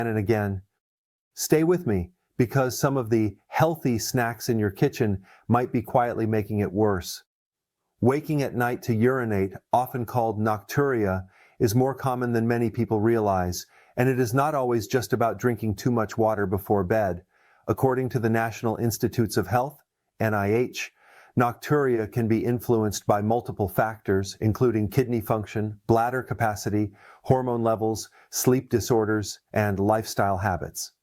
and again. Stay with me, because some of the healthy snacks in your kitchen might be quietly making it worse. Waking at night to urinate, often called nocturia, is more common than many people realize, and it is not always just about drinking too much water before bed. According to the National Institutes of Health, NIH, nocturia can be influenced by multiple factors, including kidney function, bladder capacity, hormone levels, sleep disorders, and lifestyle habits.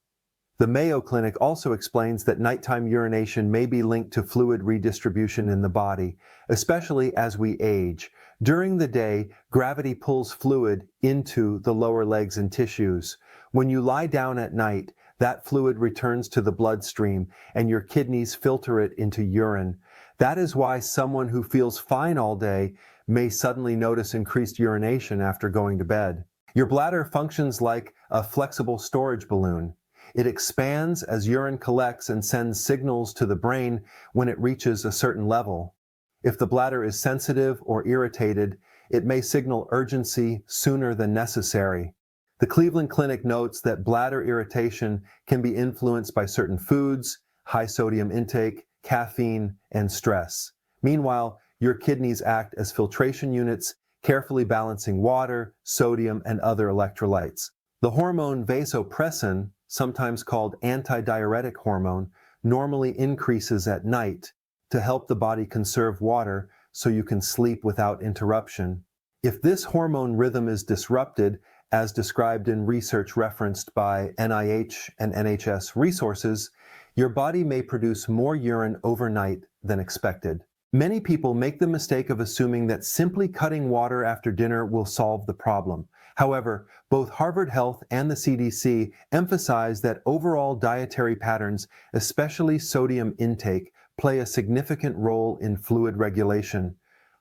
The Mayo Clinic also explains that nighttime urination may be linked to fluid redistribution in the body, especially as we age. During the day, gravity pulls fluid into the lower legs and tissues. When you lie down at night, that fluid returns to the bloodstream, and your kidneys filter it into urine. That is why someone who feels fine all day may suddenly notice increased urination after going to bed. Your bladder functions like a flexible storage balloon. It expands as urine collects and sends signals to the brain when it reaches a certain level. If the bladder is sensitive or irritated, it may signal urgency sooner than necessary. The Cleveland Clinic notes that bladder irritation can be influenced by certain foods, high sodium intake, caffeine, and stress. Meanwhile, your kidneys act as filtration units, carefully balancing water, sodium, and other electrolytes. The hormone vasopressin, sometimes called antidiuretic hormone, normally increases at night to help the body conserve water so you can sleep without interruption. If this hormone rhythm is disrupted, as described in research referenced by NIH and NHS resources, your body may produce more urine overnight than expected. Many people make the mistake of assuming that simply cutting water after dinner will solve the problem. However, both Harvard Health and the CDC emphasize that overall dietary patterns, especially sodium intake, play a significant role in fluid regulation.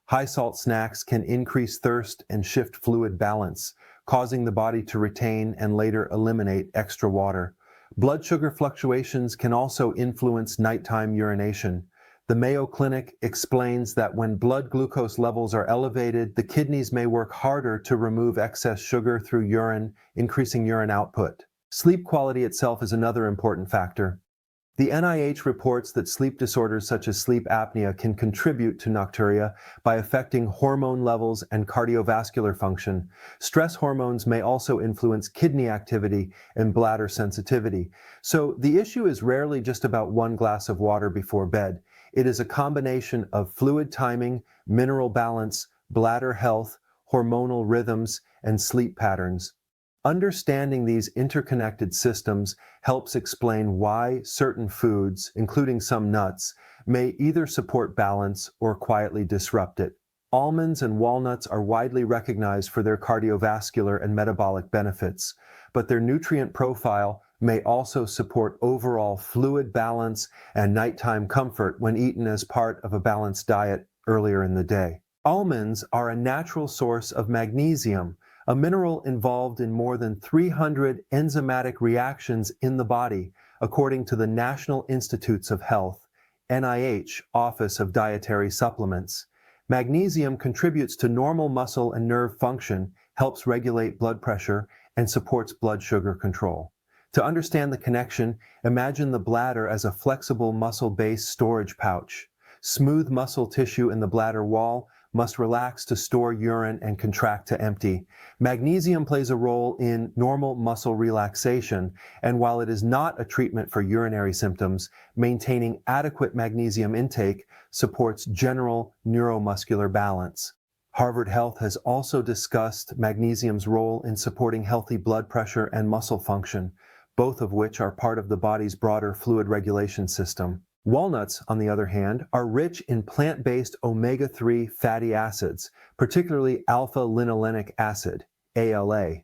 High-salt snacks can increase thirst and shift fluid balance, causing the body to retain and later eliminate extra water. Blood sugar fluctuations can also influence nighttime urination. The Mayo Clinic explains that when blood glucose levels are elevated, the kidneys may work harder to remove excess sugar through urine, increasing urine output. Sleep quality itself is another important factor. The NIH reports that sleep disorders such as sleep apnea can contribute to nocturia by affecting hormone levels and cardiovascular function. Stress hormones may also influence kidney activity and bladder sensitivity. So the issue is rarely just about one glass of water before bed. It is a combination of fluid timing, mineral balance, bladder health, hormonal rhythms, and sleep patterns. Understanding these interconnected systems helps explain why certain foods, including some nuts, may either support balance or quietly disrupt it. Almonds and walnuts are widely recognized for their cardiovascular and metabolic benefits, but their nutrient profile may also support overall fluid balance and nighttime comfort when eaten as part of a balanced diet earlier in the day. Almonds are a natural source of magnesium, a mineral involved in more than 300 enzymatic reactions in the body, according to the National Institutes of Health, NIH Office of Dietary Supplements. Magnesium contributes to normal muscle and nerve function, helps regulate blood pressure, and supports blood sugar control. To understand the connection, imagine the bladder as a flexible muscle-based storage pouch. Smooth muscle tissue in the bladder wall must relax to store urine and contract to empty. Magnesium plays a role in normal muscle relaxation, and while it is not a treatment for urinary symptoms, maintaining adequate magnesium intake supports general neuromuscular balance. Harvard Health has also discussed magnesium's role in supporting healthy blood pressure and muscle function, both of which are part of the body's broader fluid regulation system. Walnuts, on the other hand, are rich in plant-based omega-3 fatty acids, particularly alpha-linolenic acid, ALA.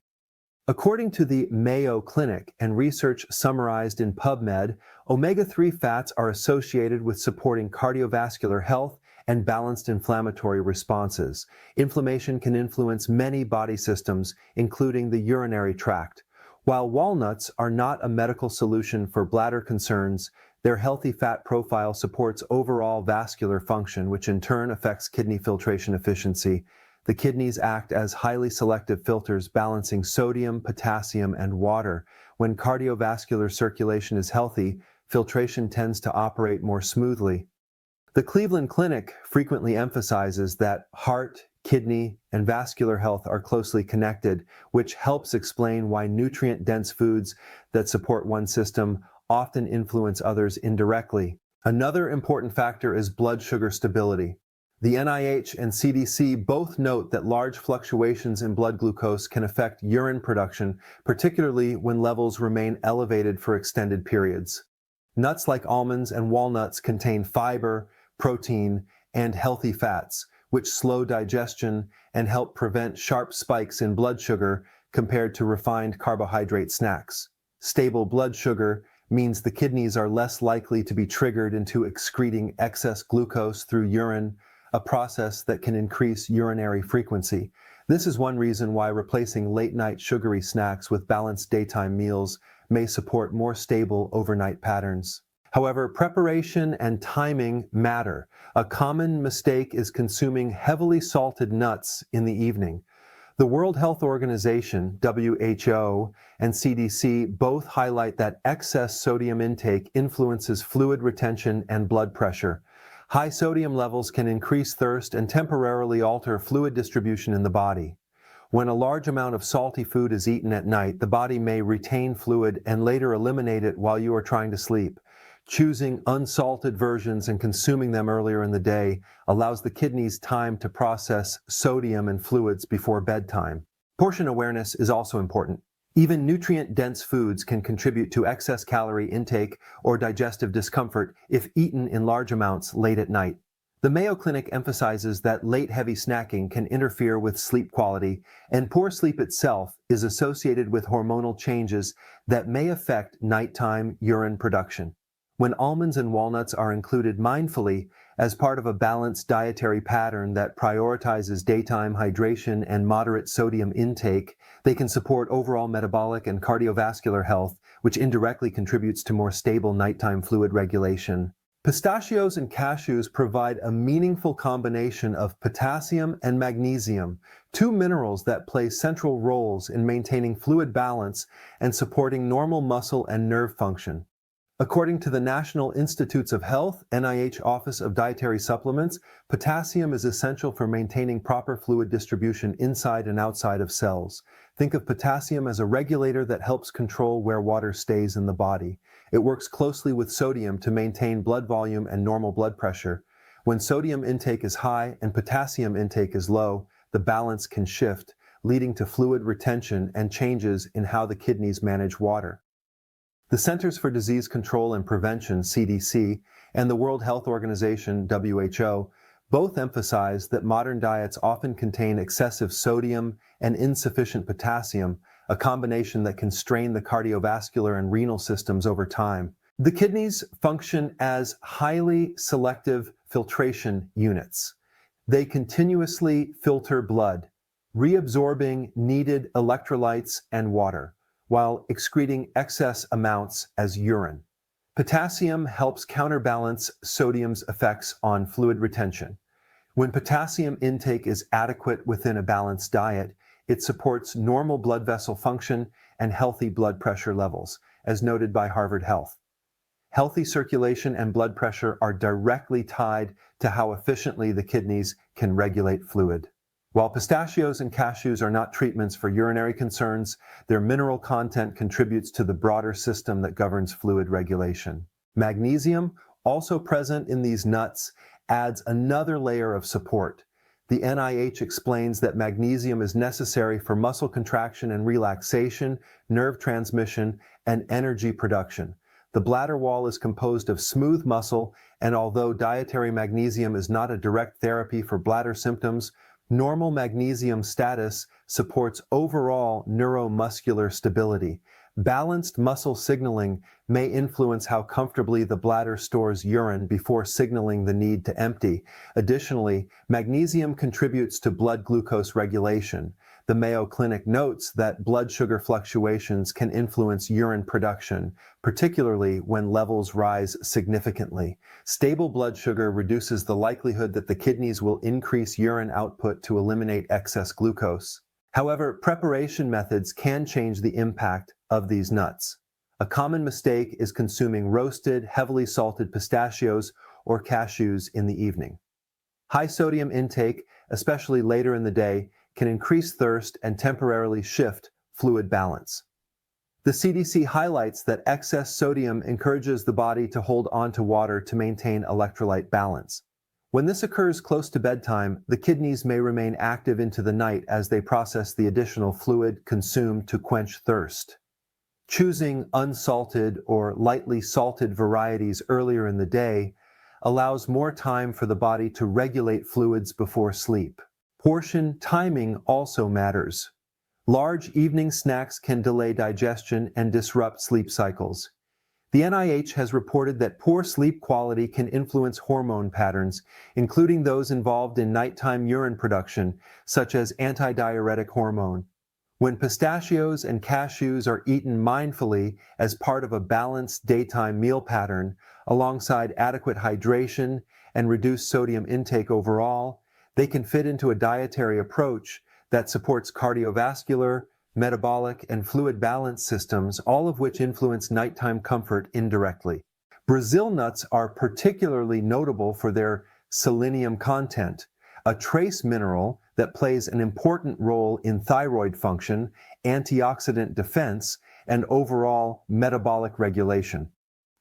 According to the Mayo Clinic and research summarized in PubMed, omega-3 fats are associated with supporting cardiovascular health and balanced inflammatory responses. Inflammation can influence many body systems, including the urinary tract. While walnuts are not a medical solution for bladder concerns, their healthy fat profile supports overall vascular function, which in turn affects kidney filtration efficiency. The kidneys act as highly selective filters balancing sodium, potassium, and water. When cardiovascular circulation is healthy, filtration tends to operate more smoothly. The Cleveland Clinic frequently emphasizes that heart, kidney, and vascular health are closely connected, which helps explain why nutrient-dense foods that support one system often influence others indirectly. Another important factor is blood sugar stability. The NIH and CDC both note that large fluctuations in blood glucose can affect urine production, particularly when levels remain elevated for extended periods. Nuts like almonds and walnuts contain fiber, protein, and healthy fats, which slow digestion and help prevent sharp spikes in blood sugar compared to refined carbohydrate snacks. Stable blood sugar means the kidneys are less likely to be triggered into excreting excess glucose through urine, a process that can increase urinary frequency. This is one reason why replacing late-night sugary snacks with balanced daytime meals may support more stable overnight patterns. However, preparation and timing matter. A common mistake is consuming heavily salted nuts in the evening. The World Health Organization, WHO, and CDC both highlight that excess sodium intake influences fluid retention and blood pressure. High sodium levels can increase thirst and temporarily alter fluid distribution in the body. When a large amount of salty food is eaten at night, the body may retain fluid and later eliminate it while you are trying to sleep. Choosing unsalted versions and consuming them earlier in the day allows the kidneys time to process sodium and fluids before bedtime. Portion awareness is also important. Even nutrient-dense foods can contribute to excess calorie intake or digestive discomfort if eaten in large amounts late at night. The Mayo Clinic emphasizes that late heavy snacking can interfere with sleep quality, and poor sleep itself is associated with hormonal changes that may affect nighttime urine production. When almonds and walnuts are included mindfully as part of a balanced dietary pattern that prioritizes daytime hydration and moderate sodium intake, they can support overall metabolic and cardiovascular health, which indirectly contributes to more stable nighttime fluid regulation. Pistachios and cashews provide a meaningful combination of potassium and magnesium, two minerals that play central roles in maintaining fluid balance and supporting normal muscle and nerve function. According to the National Institutes of Health, NIH Office of Dietary Supplements, potassium is essential for maintaining proper fluid distribution inside and outside of cells. Think of potassium as a regulator that helps control where water stays in the body. It works closely with sodium to maintain blood volume and normal blood pressure. When sodium intake is high and potassium intake is low, the balance can shift, leading to fluid retention and changes in how the kidneys manage water. The Centers for Disease Control and Prevention, CDC, and the World Health Organization, WHO, both emphasize that modern diets often contain excessive sodium and insufficient potassium, a combination that can strain the cardiovascular and renal systems over time. The kidneys function as highly selective filtration units. They continuously filter blood, reabsorbing needed electrolytes and water, while excreting excess amounts as urine. Potassium helps counterbalance sodium's effects on fluid retention. When potassium intake is adequate within a balanced diet, it supports normal blood vessel function and healthy blood pressure levels, as noted by Harvard Health. Healthy circulation and blood pressure are directly tied to how efficiently the kidneys can regulate fluid. While pistachios and cashews are not treatments for urinary concerns, their mineral content contributes to the broader system that governs fluid regulation. Magnesium, also present in these nuts, adds another layer of support. The NIH explains that magnesium is necessary for muscle contraction and relaxation, nerve transmission, and energy production. The bladder wall is composed of smooth muscle, and although dietary magnesium is not a direct therapy for bladder symptoms, normal magnesium status supports overall neuromuscular stability. Balanced muscle signaling may influence how comfortably the bladder stores urine before signaling the need to empty. Additionally, magnesium contributes to blood glucose regulation. The Mayo Clinic notes that blood sugar fluctuations can influence urine production, particularly when levels rise significantly. Stable blood sugar reduces the likelihood that the kidneys will increase urine output to eliminate excess glucose. However, preparation methods can change the impact of these nuts. A common mistake is consuming roasted, heavily salted pistachios or cashews in the evening. High sodium intake, especially later in the day, can increase thirst and temporarily shift fluid balance. The CDC highlights that excess sodium encourages the body to hold on to water to maintain electrolyte balance. When this occurs close to bedtime, the kidneys may remain active into the night as they process the additional fluid consumed to quench thirst. Choosing unsalted or lightly salted varieties earlier in the day allows more time for the body to regulate fluids before sleep. Portion timing also matters. Large evening snacks can delay digestion and disrupt sleep cycles. The NIH has reported that poor sleep quality can influence hormone patterns, including those involved in nighttime urine production, such as antidiuretic hormone. When pistachios and cashews are eaten mindfully as part of a balanced daytime meal pattern, alongside adequate hydration and reduced sodium intake overall, they can fit into a dietary approach that supports cardiovascular, metabolic, and fluid balance systems, all of which influence nighttime comfort indirectly. Brazil nuts are particularly notable for their selenium content, a trace mineral that plays an important role in thyroid function, antioxidant defense, and overall metabolic regulation.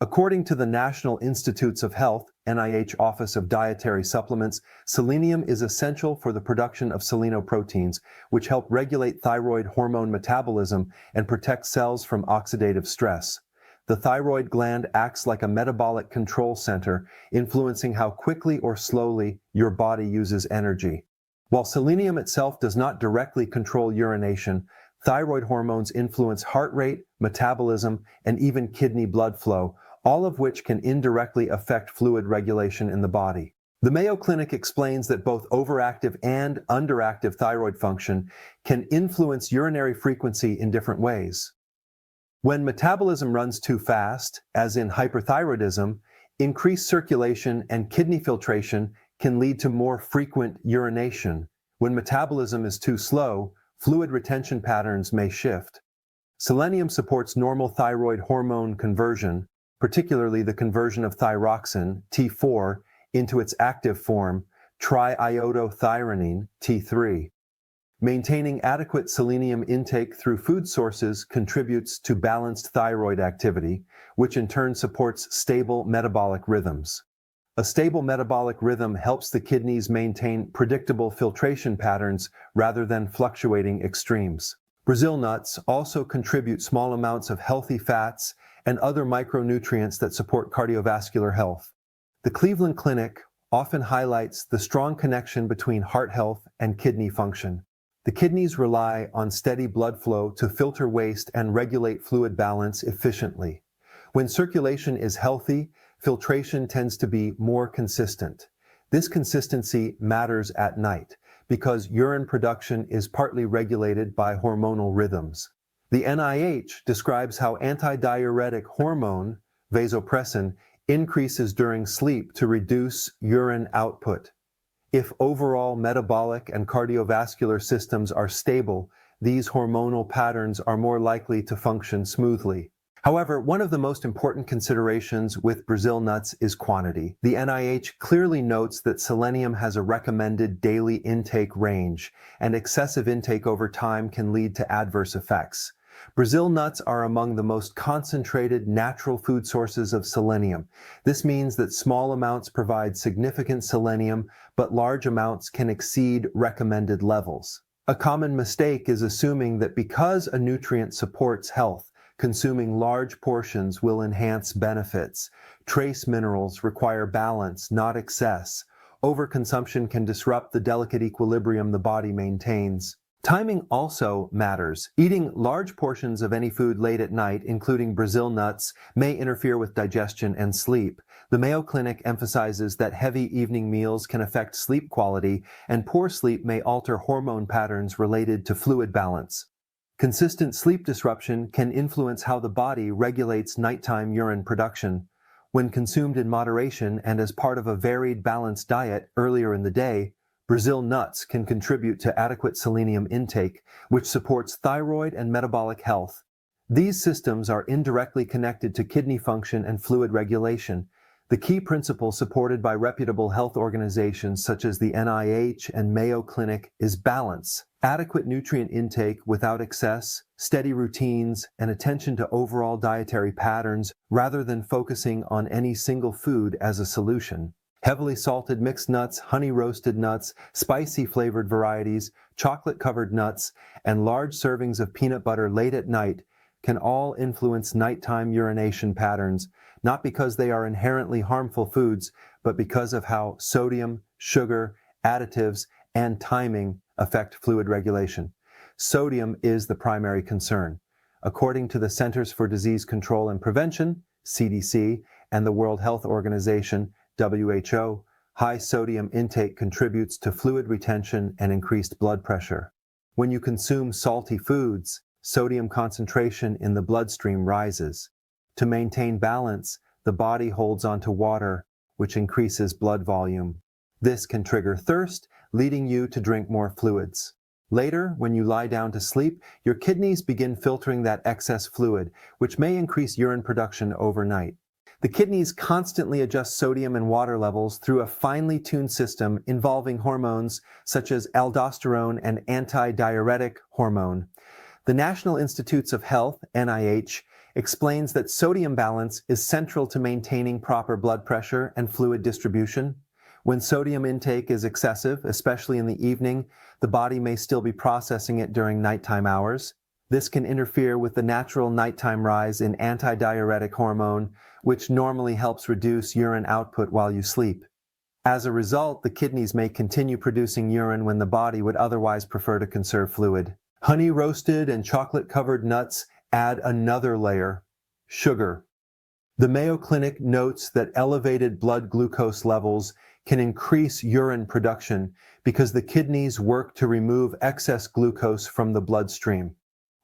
According to the National Institutes of Health, NIH Office of Dietary Supplements, selenium is essential for the production of selenoproteins, which help regulate thyroid hormone metabolism and protect cells from oxidative stress. The thyroid gland acts like a metabolic control center, influencing how quickly or slowly your body uses energy. While selenium itself does not directly control urination, thyroid hormones influence heart rate, metabolism, and even kidney blood flow, all of which can indirectly affect fluid regulation in the body. The Mayo Clinic explains that both overactive and underactive thyroid function can influence urinary frequency in different ways. When metabolism runs too fast, as in hyperthyroidism, increased circulation and kidney filtration can lead to more frequent urination. When metabolism is too slow, fluid retention patterns may shift. Selenium supports normal thyroid hormone conversion, particularly the conversion of thyroxine, T4, into its active form, triiodothyronine, T3. Maintaining adequate selenium intake through food sources contributes to balanced thyroid activity, which in turn supports stable metabolic rhythms. A stable metabolic rhythm helps the kidneys maintain predictable filtration patterns rather than fluctuating extremes. Brazil nuts also contribute small amounts of healthy fats and other micronutrients that support cardiovascular health. The Cleveland Clinic often highlights the strong connection between heart health and kidney function. The kidneys rely on steady blood flow to filter waste and regulate fluid balance efficiently. When circulation is healthy, filtration tends to be more consistent. This consistency matters at night because urine production is partly regulated by hormonal rhythms. The NIH describes how antidiuretic hormone, vasopressin, increases during sleep to reduce urine output. If overall metabolic and cardiovascular systems are stable, these hormonal patterns are more likely to function smoothly. However, one of the most important considerations with Brazil nuts is quantity. The NIH clearly notes that selenium has a recommended daily intake range, and excessive intake over time can lead to adverse effects. Brazil nuts are among the most concentrated natural food sources of selenium. This means that small amounts provide significant selenium, but large amounts can exceed recommended levels. A common mistake is assuming that because a nutrient supports health, consuming large portions will enhance benefits. Trace minerals require balance, not excess. Overconsumption can disrupt the delicate equilibrium the body maintains. Timing also matters. Eating large portions of any food late at night, including Brazil nuts, may interfere with digestion and sleep. The Mayo Clinic emphasizes that heavy evening meals can affect sleep quality, and poor sleep may alter hormone patterns related to fluid balance. Consistent sleep disruption can influence how the body regulates nighttime urine production. When consumed in moderation and as part of a varied, balanced diet earlier in the day, Brazil nuts can contribute to adequate selenium intake, which supports thyroid and metabolic health. These systems are indirectly connected to kidney function and fluid regulation. The key principle supported by reputable health organizations such as the NIH and Mayo Clinic is balance, adequate nutrient intake without excess, steady routines, and attention to overall dietary patterns rather than focusing on any single food as a solution. Heavily salted mixed nuts, honey-roasted nuts, spicy flavored varieties, chocolate-covered nuts, and large servings of peanut butter late at night can all influence nighttime urination patterns, not because they are inherently harmful foods, but because of how sodium, sugar, additives, and timing affect fluid regulation. Sodium is the primary concern. According to the Centers for Disease Control and Prevention, CDC, and the World Health Organization, WHO, high sodium intake contributes to fluid retention and increased blood pressure. When you consume salty foods, sodium concentration in the bloodstream rises. To maintain balance, the body holds onto water, which increases blood volume. This can trigger thirst, leading you to drink more fluids. Later, when you lie down to sleep, your kidneys begin filtering that excess fluid, which may increase urine production overnight. The kidneys constantly adjust sodium and water levels through a finely tuned system involving hormones such as aldosterone and anti-diuretic hormone. The National Institutes of Health, NIH, explains that sodium balance is central to maintaining proper blood pressure and fluid distribution. When sodium intake is excessive, especially in the evening, the body may still be processing it during nighttime hours. This can interfere with the natural nighttime rise in anti-diuretic hormone, which normally helps reduce urine output while you sleep. As a result, the kidneys may continue producing urine when the body would otherwise prefer to conserve fluid. Honey-roasted and chocolate-covered nuts add another layer: sugar. The Mayo Clinic notes that elevated blood glucose levels can increase urine production because the kidneys work to remove excess glucose from the bloodstream.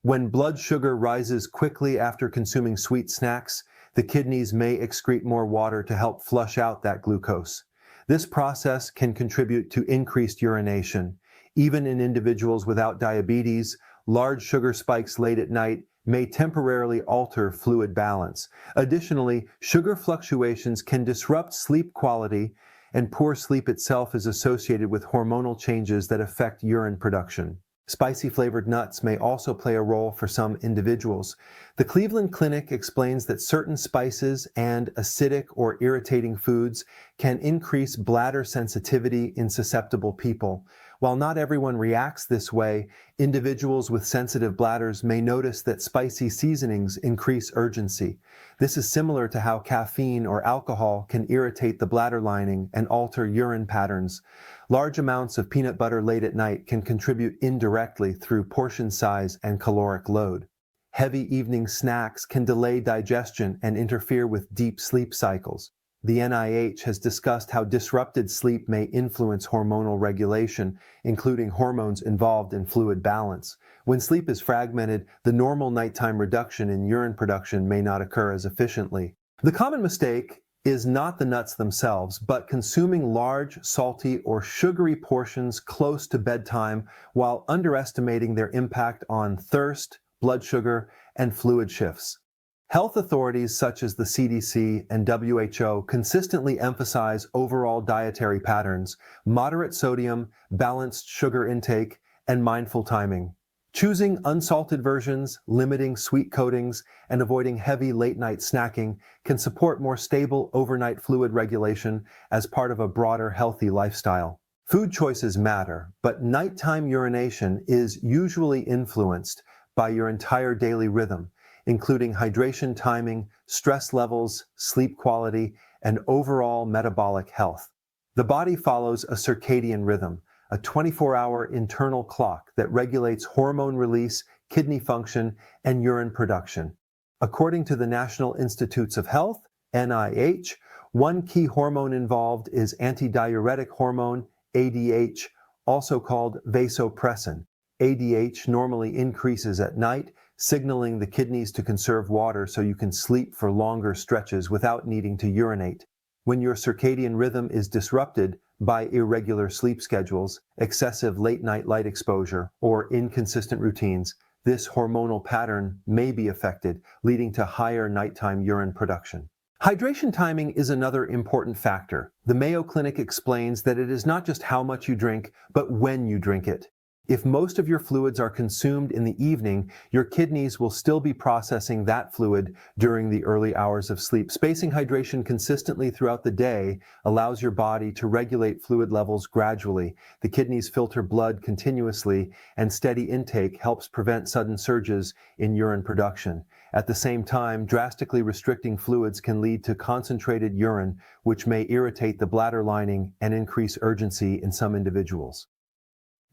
When blood sugar rises quickly after consuming sweet snacks, the kidneys may excrete more water to help flush out that glucose. This process can contribute to increased urination. Even in individuals without diabetes, large sugar spikes late at night may temporarily alter fluid balance. Additionally, sugar fluctuations can disrupt sleep quality, and poor sleep itself is associated with hormonal changes that affect urine production. Spicy flavored nuts may also play a role for some individuals. The Cleveland Clinic explains that certain spices and acidic or irritating foods can increase bladder sensitivity in susceptible people. While not everyone reacts this way, individuals with sensitive bladders may notice that spicy seasonings increase urgency. This is similar to how caffeine or alcohol can irritate the bladder lining and alter urine patterns. Large amounts of peanut butter late at night can contribute indirectly through portion size and caloric load. Heavy evening snacks can delay digestion and interfere with deep sleep cycles. The NIH has discussed how disrupted sleep may influence hormonal regulation, including hormones involved in fluid balance. When sleep is fragmented, the normal nighttime reduction in urine production may not occur as efficiently. The common mistake is not the nuts themselves, but consuming large, salty, or sugary portions close to bedtime while underestimating their impact on thirst, blood sugar, and fluid shifts. Health authorities such as the CDC and WHO consistently emphasize overall dietary patterns, moderate sodium, balanced sugar intake, and mindful timing. Choosing unsalted versions, limiting sweet coatings, and avoiding heavy late-night snacking can support more stable overnight fluid regulation as part of a broader healthy lifestyle. Food choices matter, but nighttime urination is usually influenced by your entire daily rhythm, including hydration timing, stress levels, sleep quality, and overall metabolic health. The body follows a circadian rhythm, a 24-hour internal clock that regulates hormone release, kidney function, and urine production. According to the National Institutes of Health, NIH, one key hormone involved is antidiuretic hormone, ADH, also called vasopressin. ADH normally increases at night, signaling the kidneys to conserve water so you can sleep for longer stretches without needing to urinate. When your circadian rhythm is disrupted, by irregular sleep schedules, excessive late-night light exposure, or inconsistent routines, this hormonal pattern may be affected, leading to higher nighttime urine production. Hydration timing is another important factor. The Mayo Clinic explains that it is not just how much you drink, but when you drink it. If most of your fluids are consumed in the evening, your kidneys will still be processing that fluid during the early hours of sleep. Spacing hydration consistently throughout the day allows your body to regulate fluid levels gradually. The kidneys filter blood continuously, and steady intake helps prevent sudden surges in urine production. At the same time, drastically restricting fluids can lead to concentrated urine, which may irritate the bladder lining and increase urgency in some individuals.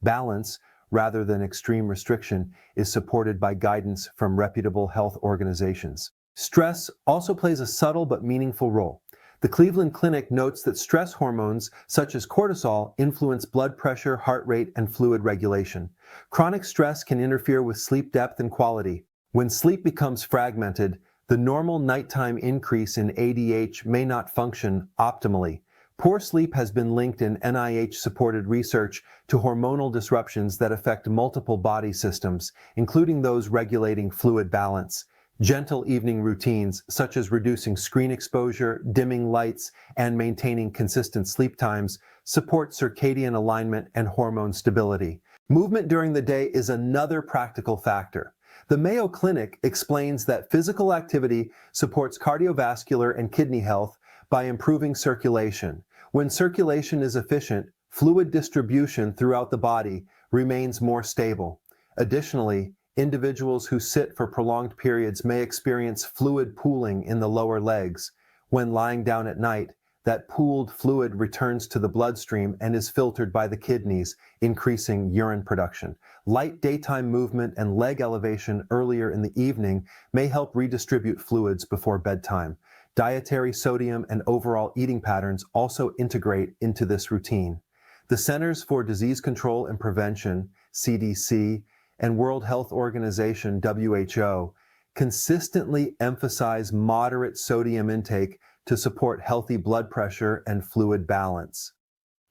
Balance, rather than extreme restriction, is supported by guidance from reputable health organizations. Stress also plays a subtle but meaningful role. The Cleveland Clinic notes that stress hormones, such as cortisol, influence blood pressure, heart rate, and fluid regulation. Chronic stress can interfere with sleep depth and quality. When sleep becomes fragmented, the normal nighttime increase in ADH may not function optimally. Poor sleep has been linked in NIH-supported research to hormonal disruptions that affect multiple body systems, including those regulating fluid balance. Gentle evening routines, such as reducing screen exposure, dimming lights, and maintaining consistent sleep times, support circadian alignment and hormone stability. Movement during the day is another practical factor. The Mayo Clinic explains that physical activity supports cardiovascular and kidney health by improving circulation. When circulation is efficient, fluid distribution throughout the body remains more stable. Additionally, individuals who sit for prolonged periods may experience fluid pooling in the lower legs. When lying down at night, that pooled fluid returns to the bloodstream and is filtered by the kidneys, increasing urine production. Light daytime movement and leg elevation earlier in the evening may help redistribute fluids before bedtime. Dietary sodium and overall eating patterns also integrate into this routine. The Centers for Disease Control and Prevention, CDC, and World Health Organization, WHO, consistently emphasize moderate sodium intake to support healthy blood pressure and fluid balance.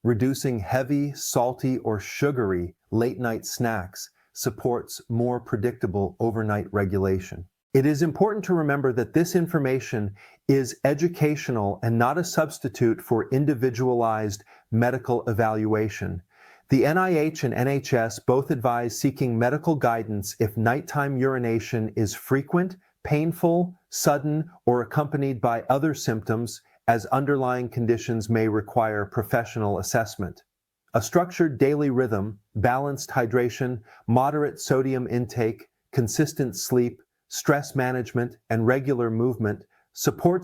Reducing heavy, salty, or sugary late-night snacks supports more predictable overnight regulation. It is important to remember that this information is educational and not a substitute for individualized medical evaluation. The NIH and NHS both advise seeking medical guidance if nighttime urination is frequent, painful, sudden, or accompanied by other symptoms, as underlying conditions may require professional assessment. A structured daily rhythm, balanced hydration, moderate sodium intake, consistent sleep, stress management, and regular movement supports